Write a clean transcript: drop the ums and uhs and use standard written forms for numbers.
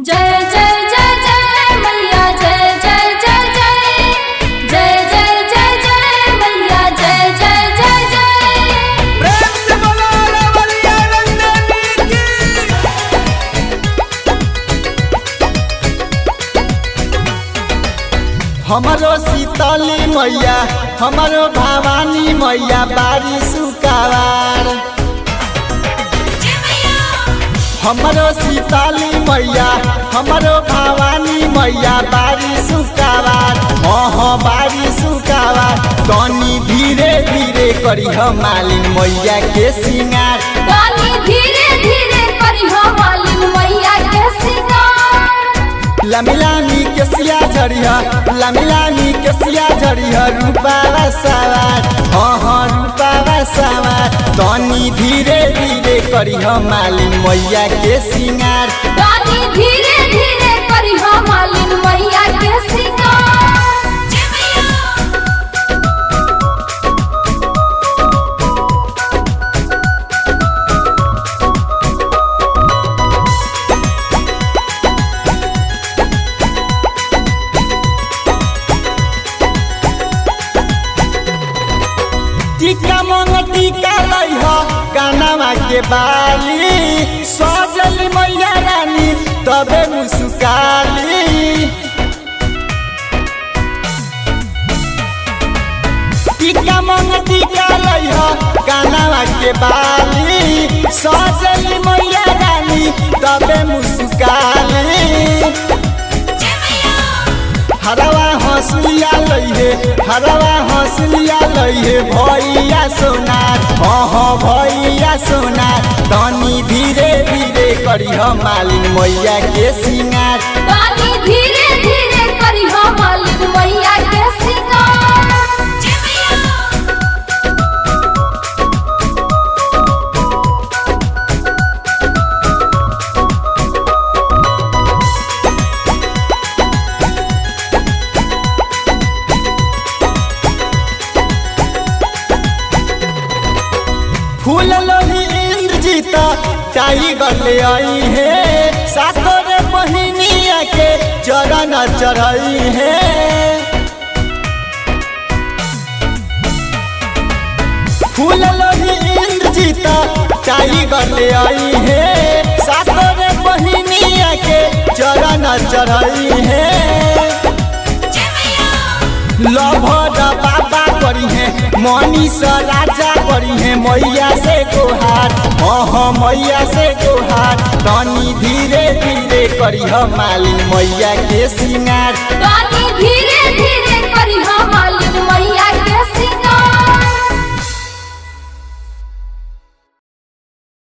जय जय जय जय मैया जय जय जय जय जय जय जय जय मैया जय जय जय जय। प्रेम से बोलो रवलिया नंदनी की। हमारो सीताली मैया हमारो भवानी मैया बारी सुकावार। हमारो सीताली मैया हमारो भवानी मैया बारी सुकावार। हाँ बारी सुकावार। तनी धीरे धीरे करी मालिन मैया के सिंगार। तनी धीरे धीरे करी मालिन मैया के सिंगार। लामी लामी केसिया झड़िया लामी लामी केसिया झड़िया रूपावा सवार। हाँ रूपावा सवार। तनी धीरे धीरे करी मालिन मैया के सिंगार। तनी धीरे धीरे करी मालिन मैया के सिंगार। टीका मंग टीका लइह कानवा के बाली। सजल मैया रानी तबे मुस्काली। टीका मंग टीका लइह कानवा के बाली। सजल मैया रानी तबे मुस्काली। हरवा हंसलिया लइहे हरवा हंसलिया लइहे भैया सोनार। हाँ भैया सोनार। तनी धीरे धीरे करी मालिन मैया के सिंगार। तनी धीरे धीरे करी मालिन मैया के सिंगार। फूल लोही इंद्रजीत टाइगर ले आई है। सातों बहिनिया के चरण चढ़ाई है। फूल लोही इंद्रजीत टाइगर ले आई है। सातों बहिनिया के चरण चढ़ाई है। लभर बाबा करी है मनीष राजा करी है मैया से गोहार। हाँ मैया से गोहार। तनी धीरे धीरे करी मालिन मैया के सिंगार। तनी धीरे धीरे करी मालिन